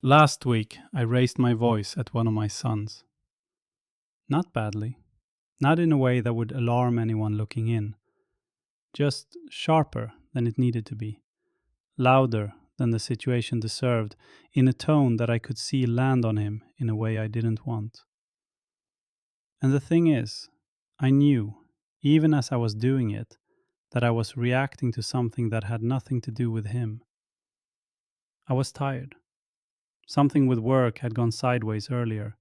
Last week, I raised my voice at one of my sons. Not badly, not in a way that would alarm anyone looking in, just sharper than it needed to be, louder than the situation deserved, in a tone that I could see land on him in a way I didn't want. And the thing is, I knew, even as I was doing it, that I was reacting to something that had nothing to do with him. I was tired. Something with work had gone sideways earlier.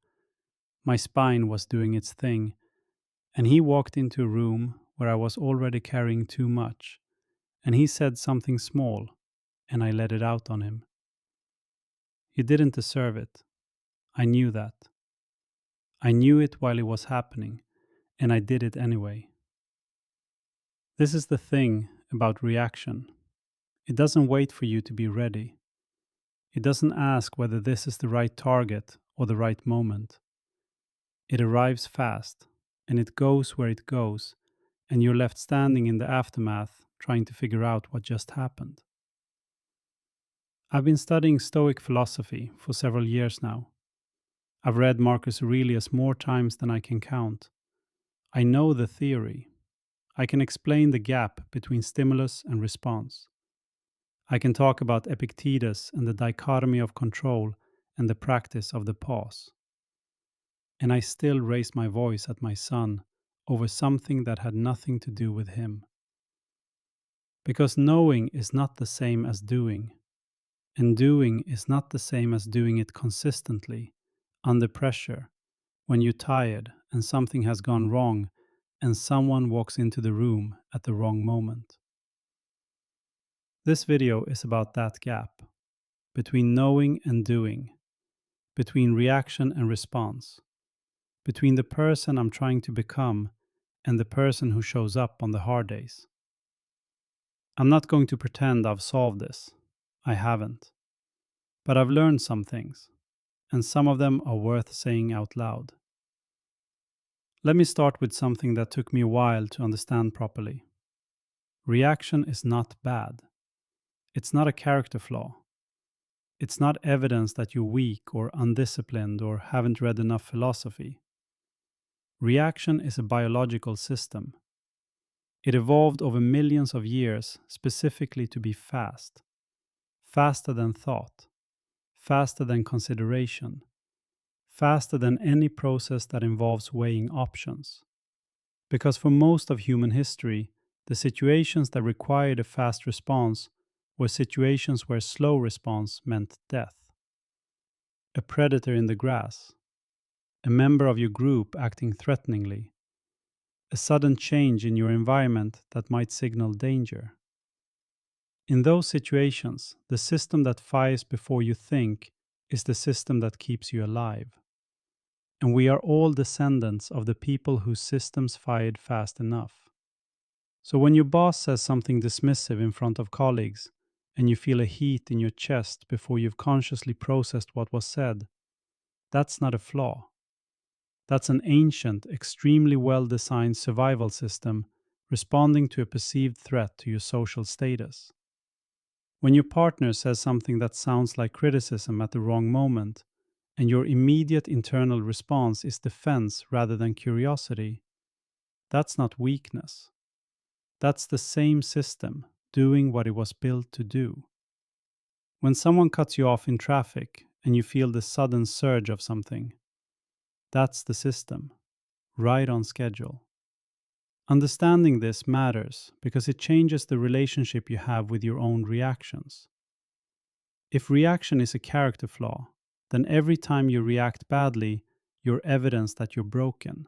My spine was doing its thing, and he walked into a room where I was already carrying too much, and he said something small, and I let it out on him. He didn't deserve it. I knew that. I knew it while it was happening, and I did it anyway. This is the thing about reaction. It doesn't wait for you to be ready. It doesn't ask whether this is the right target or the right moment. It arrives fast, and it goes where it goes, and you're left standing in the aftermath trying to figure out what just happened. I've been studying Stoic philosophy for several years now. I've read Marcus Aurelius more times than I can count. I know the theory. I can explain the gap between stimulus and response. I can talk about Epictetus and the dichotomy of control and the practice of the pause. And I still raised my voice at my son over something that had nothing to do with him. Because knowing is not the same as doing. And doing is not the same as doing it consistently, under pressure, when you're tired and something has gone wrong and someone walks into the room at the wrong moment. This video is about that gap, between knowing and doing, between reaction and response, between the person I'm trying to become and the person who shows up on the hard days. I'm not going to pretend I've solved this. I haven't. But I've learned some things, and some of them are worth saying out loud. Let me start with something that took me a while to understand properly. Reaction is not bad. It's not a character flaw. It's not evidence that you're weak or undisciplined or haven't read enough philosophy. Reaction is a biological system. It evolved over millions of years specifically to be fast. Faster than thought. Faster than consideration. Faster than any process that involves weighing options. Because for most of human history, the situations that required a fast response were situations where slow response meant death. A predator in the grass, a member of your group acting threateningly, a sudden change in your environment that might signal danger. In those situations, the system that fires before you think is the system that keeps you alive. And we are all descendants of the people whose systems fired fast enough. So when your boss says something dismissive in front of colleagues, and you feel a heat in your chest before you've consciously processed what was said, that's not a flaw. That's an ancient, extremely well-designed survival system responding to a perceived threat to your social status. When your partner says something that sounds like criticism at the wrong moment, and your immediate internal response is defense rather than curiosity, that's not weakness. That's the same system doing what it was built to do. When someone cuts you off in traffic and you feel the sudden surge of something, that's the system, right on schedule. Understanding this matters because it changes the relationship you have with your own reactions. If reaction is a character flaw, then every time you react badly, you're evidence that you're broken.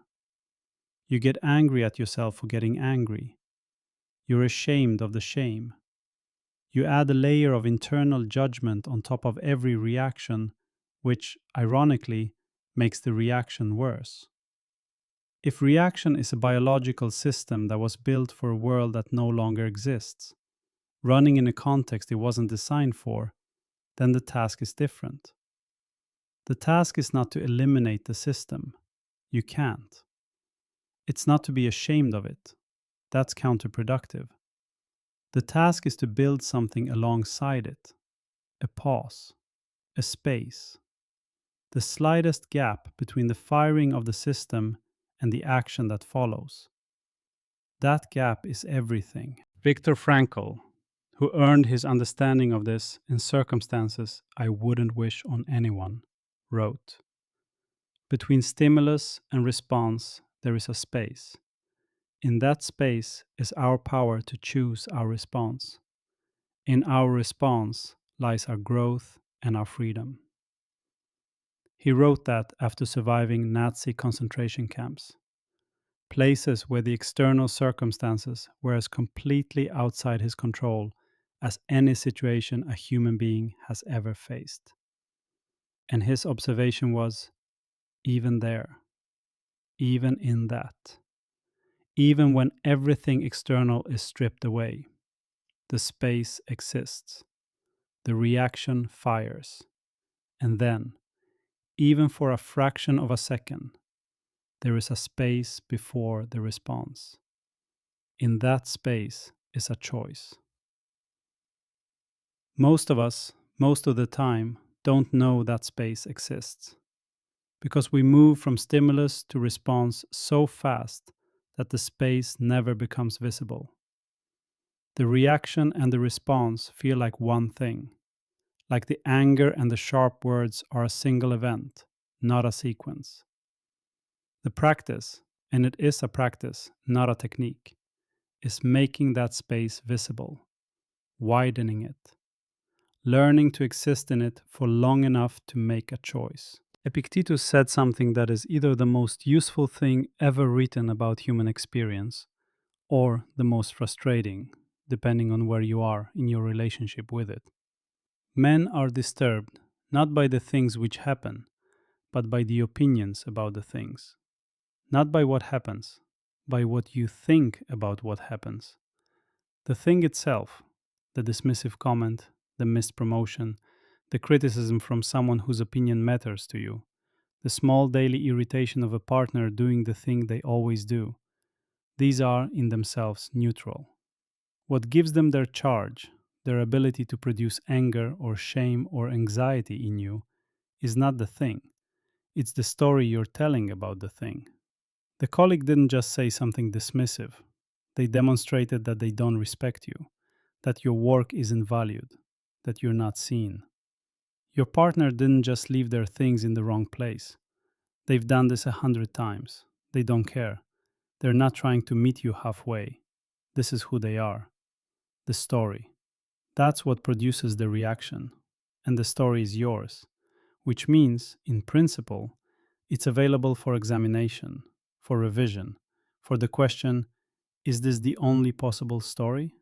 You get angry at yourself for getting angry. You're ashamed of the shame. You add a layer of internal judgment on top of every reaction, which, ironically, makes the reaction worse. If reaction is a biological system that was built for a world that no longer exists, running in a context it wasn't designed for, then the task is different. The task is not to eliminate the system. You can't. It's not to be ashamed of it. That's counterproductive. The task is to build something alongside it. A pause. a space, the slightest gap between the firing of the system and the action that follows. That gap is everything. Viktor Frankl, who earned his understanding of this in circumstances I wouldn't wish on anyone, wrote, "Between stimulus and response, there is a space. In that space is our power to choose our response. In our response lies our growth and our freedom." He wrote that after surviving Nazi concentration camps, places where the external circumstances were as completely outside his control as any situation a human being has ever faced. And his observation was, even there, even in that, even when everything external is stripped away, the space exists, the reaction fires, and then, even for a fraction of a second, there is a space before the response. In that space is a choice. Most of us, most of the time, don't know that space exists, because we move from stimulus to response so fast that the space never becomes visible. The reaction and the response feel like one thing, like the anger and the sharp words are a single event, not a sequence. The practice, and it is a practice, not a technique, is making that space visible, widening it, learning to exist in it for long enough to make a choice. Epictetus said something that is either the most useful thing ever written about human experience or the most frustrating, depending on where you are in your relationship with it. Men are disturbed not by the things which happen, but by the opinions about the things. Not by what happens, by what you think about what happens. The thing itself, the dismissive comment, the missed promotion, the criticism from someone whose opinion matters to you, the small daily irritation of a partner doing the thing they always do, these are in themselves neutral. What gives them their charge, their ability to produce anger or shame or anxiety in you, is not the thing. It's the story you're telling about the thing. The colleague didn't just say something dismissive. They demonstrated that they don't respect you, that your work isn't valued, that you're not seen. Your partner didn't just leave their things in the wrong place. They've done this 100 times. They don't care. They're not trying to meet you halfway. This is who they are. The story. That's what produces the reaction. And the story is yours, which means, in principle, it's available for examination, for revision, for the question, is this the only possible story?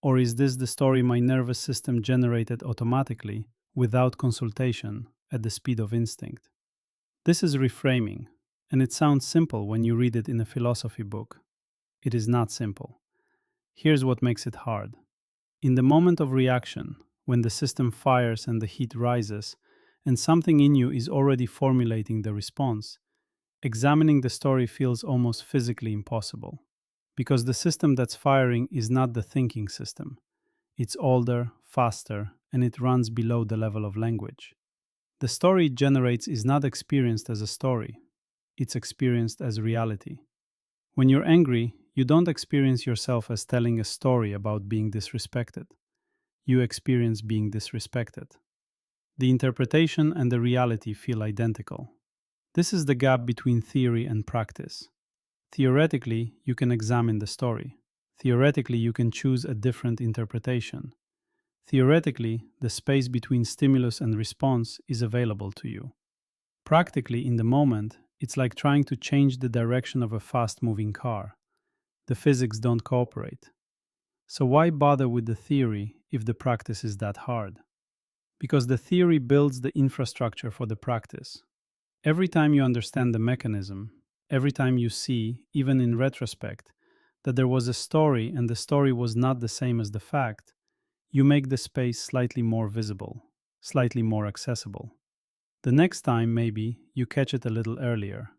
Or is this the story my nervous system generated automatically, without consultation, at the speed of instinct? This is reframing, and it sounds simple when you read it in a philosophy book. It is not simple. Here's what makes it hard. In the moment of reaction, when the system fires and the heat rises, and something in you is already formulating the response, examining the story feels almost physically impossible. Because the system that's firing is not the thinking system. It's older, faster, and it runs below the level of language. The story it generates is not experienced as a story. It's experienced as reality. When you're angry, you don't experience yourself as telling a story about being disrespected. You experience being disrespected. The interpretation and the reality feel identical. This is the gap between theory and practice. Theoretically, you can examine the story. Theoretically, you can choose a different interpretation. Theoretically, the space between stimulus and response is available to you. Practically, in the moment, it's like trying to change the direction of a fast-moving car. The physics don't cooperate. So why bother with the theory if the practice is that hard? Because the theory builds the infrastructure for the practice. Every time you understand the mechanism, every time you see, even in retrospect, that there was a story and the story was not the same as the fact, you make the space slightly more visible, slightly more accessible. The next time, maybe, you catch it a little earlier.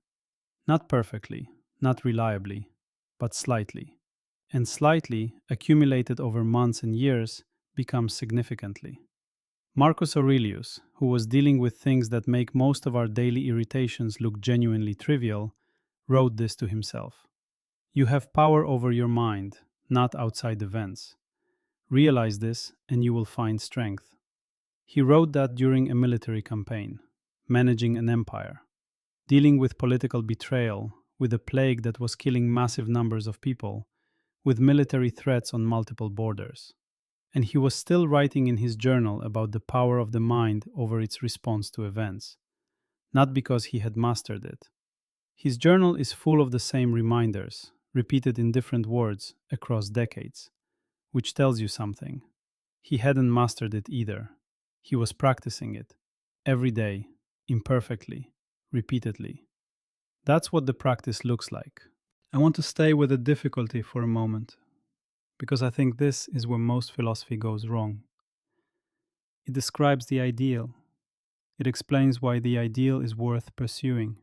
Not perfectly, not reliably, but slightly. And slightly, accumulated over months and years, becomes significantly. Marcus Aurelius, who was dealing with things that make most of our daily irritations look genuinely trivial, wrote this to himself. You have power over your mind, not outside events. Realize this, and you will find strength. He wrote that during a military campaign, managing an empire, dealing with political betrayal, with a plague that was killing massive numbers of people, with military threats on multiple borders. And he was still writing in his journal about the power of the mind over its response to events, not because he had mastered it. His journal is full of the same reminders, repeated in different words across decades, which tells you something. He hadn't mastered it either. He was practicing it every day, imperfectly, repeatedly. That's what the practice looks like. I want to stay with the difficulty for a moment, because I think this is where most philosophy goes wrong. It describes the ideal. It explains why the ideal is worth pursuing.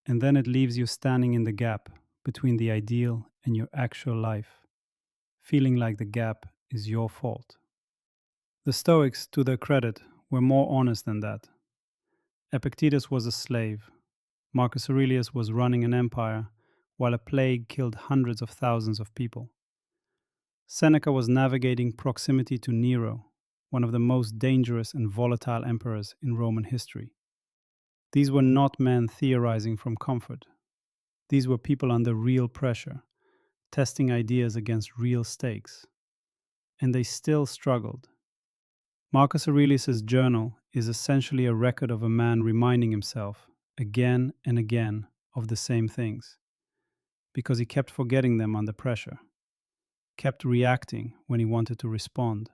And then it leaves you standing in the gap between the ideal and your actual life, feeling like the gap is your fault. The Stoics, to their credit, were more honest than that. Epictetus was a slave. Marcus Aurelius was running an empire, while a plague killed hundreds of thousands of people. Seneca was navigating proximity to Nero, one of the most dangerous and volatile emperors in Roman history. These were not men theorizing from comfort. These were people under real pressure, testing ideas against real stakes. And they still struggled. Marcus Aurelius's journal is essentially a record of a man reminding himself, again and again, of the same things, because he kept forgetting them under pressure, kept reacting when he wanted to respond,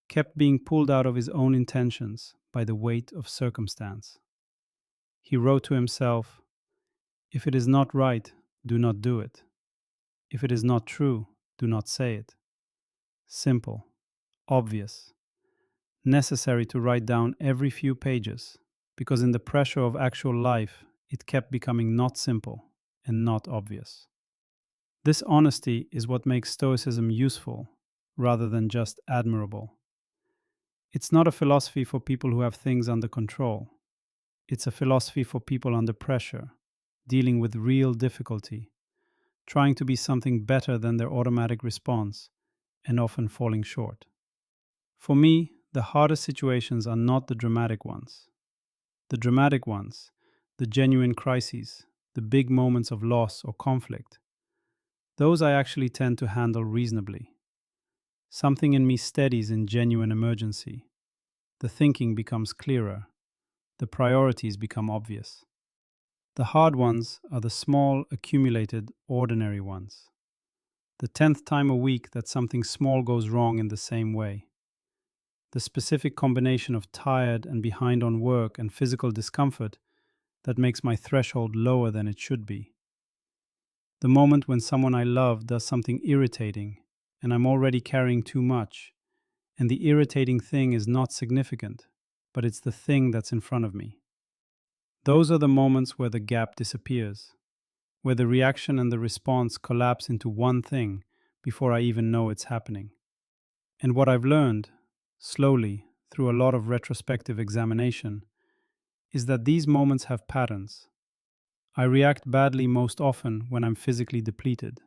kept being pulled out of his own intentions by the weight of circumstance. He wrote to himself, "If it is not right, do not do it. If it is not true, do not say it." Simple, obvious, necessary to write down every few pages, because in the pressure of actual life, it kept becoming not simple and not obvious. This honesty is what makes Stoicism useful rather than just admirable. It's not a philosophy for people who have things under control. It's a philosophy for people under pressure, dealing with real difficulty, trying to be something better than their automatic response, and often falling short. For me, the hardest situations are not the dramatic ones. The dramatic ones, the genuine crises, the big moments of loss or conflict, those I actually tend to handle reasonably. Something in me steadies in genuine emergency. The thinking becomes clearer. The priorities become obvious. The hard ones are the small, accumulated, ordinary ones. The 10th time a week that something small goes wrong in the same way. The specific combination of tired and behind on work and physical discomfort that makes my threshold lower than it should be. The moment when someone I love does something irritating and I'm already carrying too much, and the irritating thing is not significant, but it's the thing that's in front of me. Those are the moments where the gap disappears, where the reaction and the response collapse into one thing before I even know it's happening. And what I've learned, slowly, through a lot of retrospective examination, is that these moments have patterns. I react badly most often when I'm physically depleted,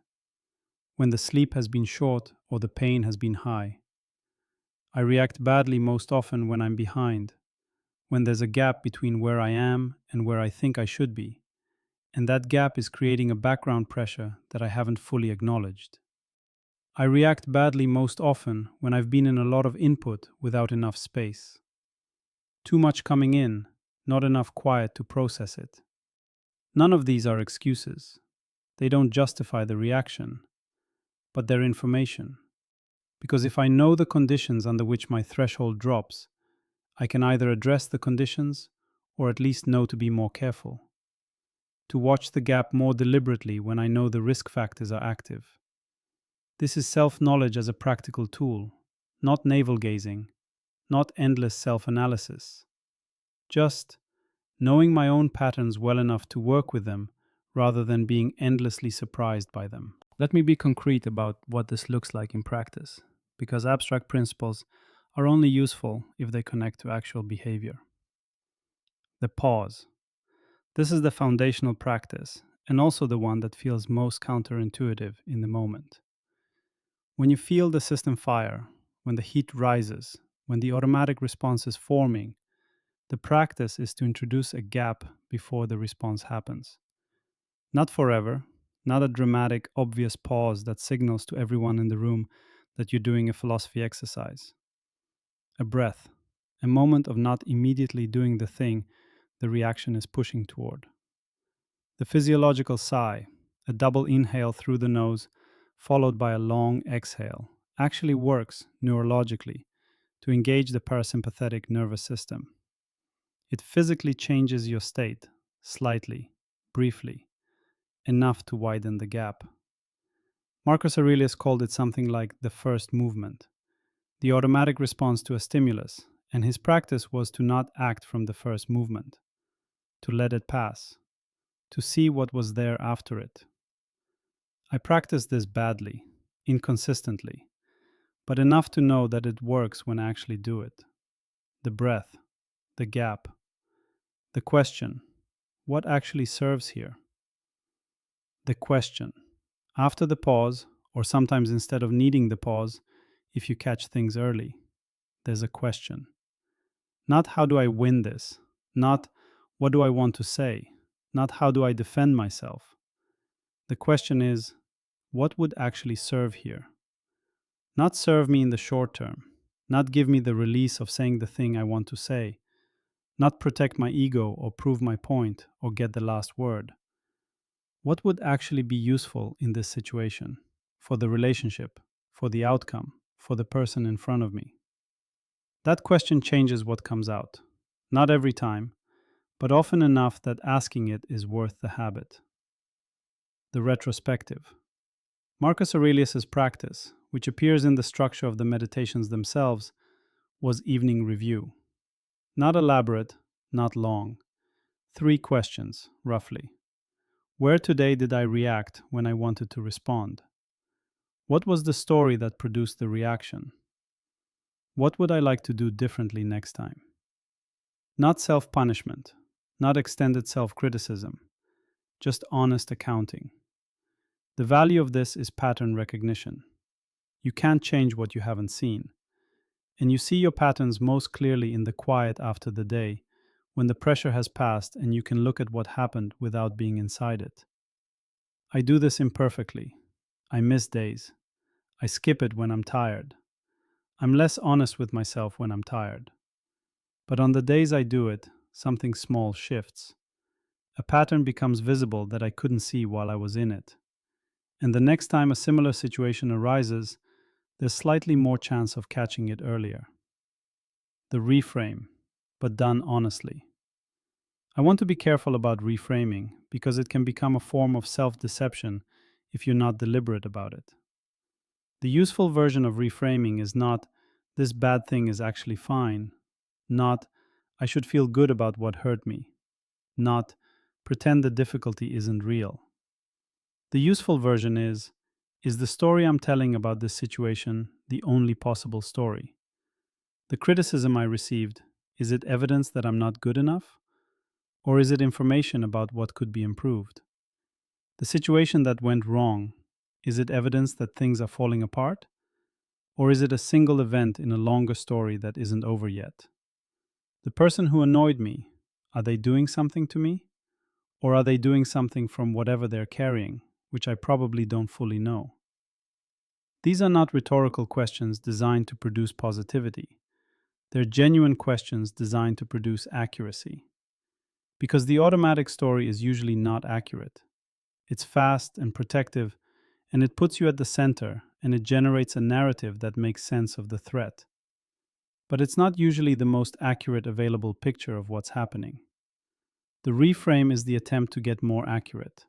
when the sleep has been short or the pain has been high. I react badly most often when I'm behind, when there's a gap between where I am and where I think I should be, and that gap is creating a background pressure that I haven't fully acknowledged. I react badly most often when I've been in a lot of input without enough space. Too much coming in, not enough quiet to process it. None of these are excuses. They don't justify the reaction, but they're information. Because if I know the conditions under which my threshold drops, I can either address the conditions or at least know to be more careful. To watch the gap more deliberately when I know the risk factors are active. This is self-knowledge as a practical tool, not navel-gazing, not endless self-analysis. Just knowing my own patterns well enough to work with them rather than being endlessly surprised by them. Let me be concrete about what this looks like in practice, because abstract principles are only useful if they connect to actual behavior. The pause. This is the foundational practice, and also the one that feels most counterintuitive in the moment. When you feel the system fire, when the heat rises, when the automatic response is forming, the practice is to introduce a gap before the response happens. Not forever, not a dramatic, obvious pause that signals to everyone in the room that you're doing a philosophy exercise. A breath, a moment of not immediately doing the thing the reaction is pushing toward. The physiological sigh, a double inhale through the nose, followed by a long exhale, actually works neurologically to engage the parasympathetic nervous system. It physically changes your state, slightly, briefly, enough to widen the gap. Marcus Aurelius called it something like the first movement, the automatic response to a stimulus, and his practice was to not act from the first movement, to let it pass, to see what was there after it. I practiced this badly, inconsistently, but enough to know that it works when I actually do it. The breath, the gap, the question, what actually serves here? The question. After the pause, or sometimes instead of needing the pause, if you catch things early, there's a question. Not how do I win this? Not what do I want to say? Not how do I defend myself? The question is, what would actually serve here? Not serve me in the short term, not give me the release of saying the thing I want to say, not protect my ego or prove my point or get the last word. What would actually be useful in this situation, for the relationship, for the outcome, for the person in front of me? That question changes what comes out. Not every time, but often enough that asking it is worth the habit. The retrospective. Marcus Aurelius's practice, which appears in the structure of the meditations themselves, was evening review. Not elaborate, not long. 3 questions, roughly. Where today did I react when I wanted to respond? What was the story that produced the reaction? What would I like to do differently next time? Not self-punishment, not extended self-criticism, just honest accounting. The value of this is pattern recognition. You can't change what you haven't seen. And you see your patterns most clearly in the quiet after the day, when the pressure has passed and you can look at what happened without being inside it. I do this imperfectly. I miss days. I skip it when I'm tired. I'm less honest with myself when I'm tired. But on the days I do it, something small shifts. A pattern becomes visible that I couldn't see while I was in it. And the next time a similar situation arises, there's slightly more chance of catching it earlier. The reframe, but done honestly. I want to be careful about reframing because it can become a form of self-deception if you're not deliberate about it. The useful version of reframing is not, this bad thing is actually fine, not, I should feel good about what hurt me, not, pretend the difficulty isn't real. The useful version is the story I'm telling about this situation the only possible story? The criticism I received, is it evidence that I'm not good enough? Or is it information about what could be improved? The situation that went wrong, is it evidence that things are falling apart? Or is it a single event in a longer story that isn't over yet? The person who annoyed me, are they doing something to me? Or are they doing something from whatever they're carrying, which I probably don't fully know? These are not rhetorical questions designed to produce positivity. They're genuine questions designed to produce accuracy. Because the automatic story is usually not accurate. It's fast and protective, and it puts you at the center, and it generates a narrative that makes sense of the threat. But it's not usually the most accurate available picture of what's happening. The reframe is the attempt to get more accurate.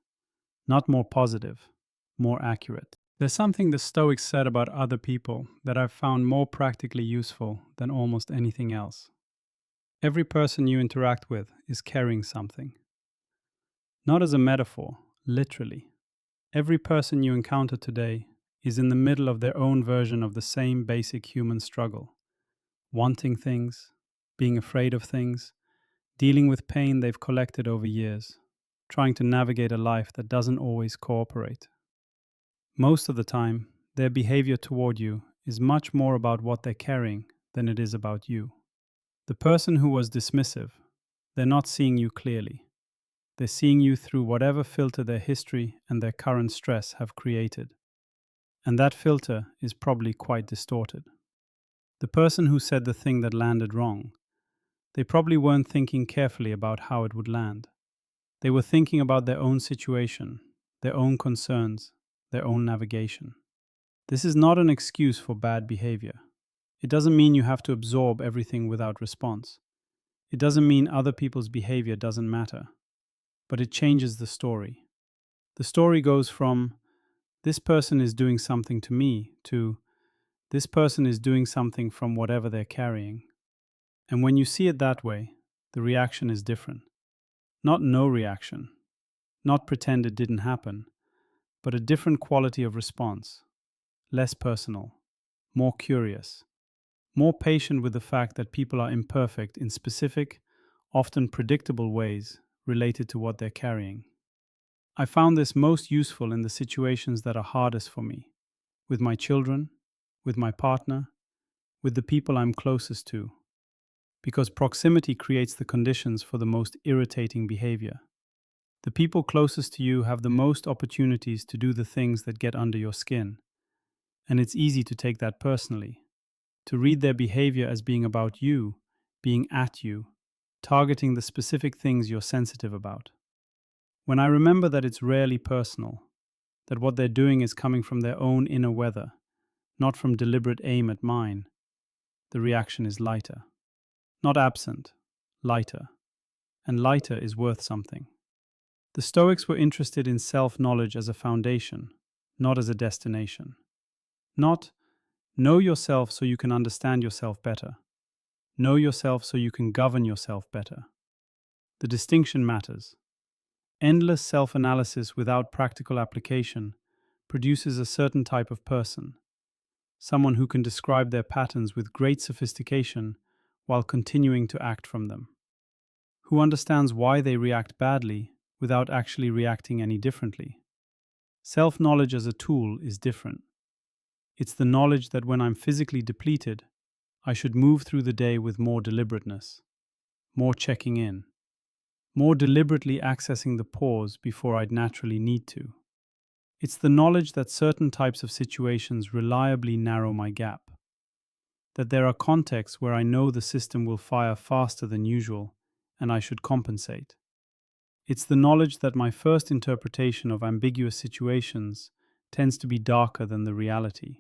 Not more positive, more accurate. There's something the Stoics said about other people that I've found more practically useful than almost anything else. Every person you interact with is carrying something. Not as a metaphor, literally. Every person you encounter today is in the middle of their own version of the same basic human struggle. wanting things, being afraid of things, dealing with pain they've collected over years, trying to navigate a life that doesn't always cooperate. Most of the time, their behavior toward you is much more about what they're carrying than it is about you. The person who was dismissive, they're not seeing you clearly. They're seeing you through whatever filter their history and their current stress have created. And that filter is probably quite distorted. The person who said the thing that landed wrong, they probably weren't thinking carefully about how it would land. They were thinking about their own situation, their own concerns, their own navigation. This is not an excuse for bad behavior. It doesn't mean you have to absorb everything without response. It doesn't mean other people's behavior doesn't matter. But it changes the story. The story goes from, this person is doing something to me, to, this person is doing something from whatever they're carrying. And when you see it that way, the reaction is different. Not no reaction, not pretend it didn't happen, but a different quality of response. Less personal, more curious, more patient with the fact that people are imperfect in specific, often predictable ways related to what they're carrying. I found this most useful in the situations that are hardest for me, with my children, with my partner, with the people I'm closest to, because proximity creates the conditions for the most irritating behavior. The people closest to you have the most opportunities to do the things that get under your skin, and it's easy to take that personally, to read their behavior as being about you, being at you, targeting the specific things you're sensitive about. When I remember that it's rarely personal, that what they're doing is coming from their own inner weather, not from deliberate aim at mine, the reaction is lighter. Not absent, lighter. And lighter is worth something. The Stoics were interested in self-knowledge as a foundation, not as a destination. Not, know yourself so you can understand yourself better. Know yourself so you can govern yourself better. The distinction matters. Endless self-analysis without practical application produces a certain type of person, someone who can describe their patterns with great sophistication while continuing to act from them, who understands why they react badly without actually reacting any differently. Self-knowledge as a tool is different. It's the knowledge that when I'm physically depleted, I should move through the day with more deliberateness, more checking in, more deliberately accessing the pause before I'd naturally need to. It's the knowledge that certain types of situations reliably narrow my gap, that there are contexts where I know the system will fire faster than usual and I should compensate. It's the knowledge that my first interpretation of ambiguous situations tends to be darker than the reality,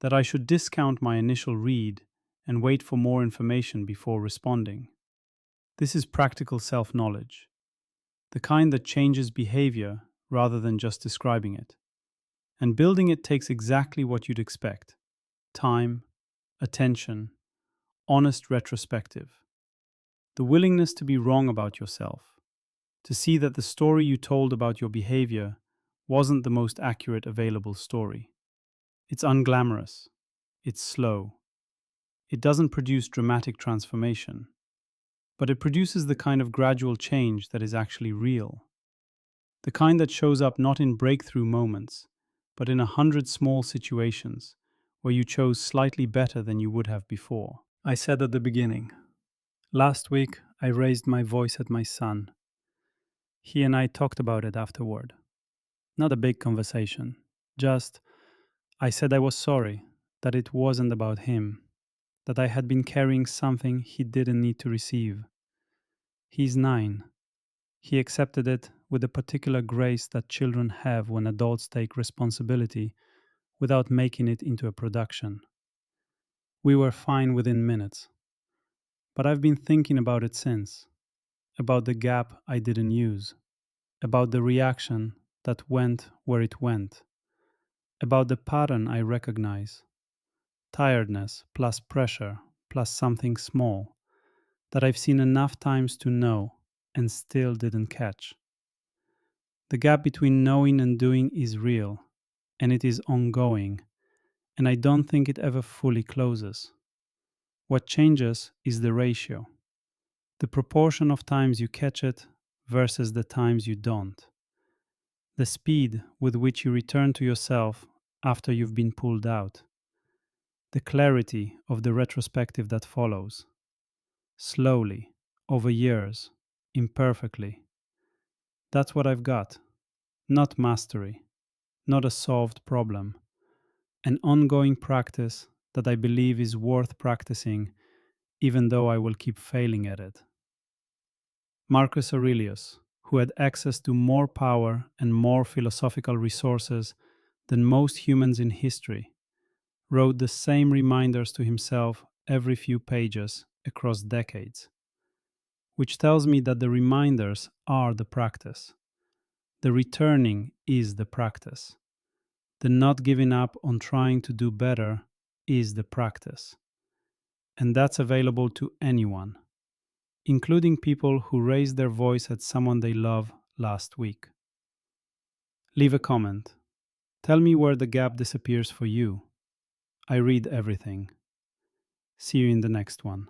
that I should discount my initial read and wait for more information before responding. This is practical self-knowledge, the kind that changes behavior rather than just describing it. And building it takes exactly what you'd expect: time, attention, honest retrospective, the willingness to be wrong about yourself, to see that the story you told about your behavior wasn't the most accurate available story. It's unglamorous. It's slow. It doesn't produce dramatic transformation, but it produces the kind of gradual change that is actually real. The kind that shows up not in breakthrough moments, but in 100 small situations where you chose slightly better than you would have before. I said at the beginning, last week I raised my voice at my son. He and I talked about it afterward. Not a big conversation, just I said I was sorry, that it wasn't about him, that I had been carrying something he didn't need to receive. He's 9. He accepted it with the particular grace that children have when adults take responsibility without making it into a production. We were fine within minutes. But I've been thinking about it since, about the gap I didn't use, about the reaction that went where it went, about the pattern I recognize. Tiredness plus pressure plus something small that I've seen enough times to know and still didn't catch. The gap between knowing and doing is real, and it is ongoing, and I don't think it ever fully closes. What changes is the ratio, the proportion of times you catch it versus the times you don't, the speed with which you return to yourself after you've been pulled out, the clarity of the retrospective that follows, slowly, over years, imperfectly. That's what I've got. Not mastery, not a solved problem, an ongoing practice that I believe is worth practicing even though I will keep failing at it. Marcus Aurelius, who had access to more power and more philosophical resources than most humans in history, wrote the same reminders to himself every few pages across decades, which tells me that the reminders are the practice. The returning is the practice. The not giving up on trying to do better is the practice. And that's available to anyone, including people who raised their voice at someone they love last week. Leave a comment. Tell me where the gap disappears for you. I read everything. See you in the next one.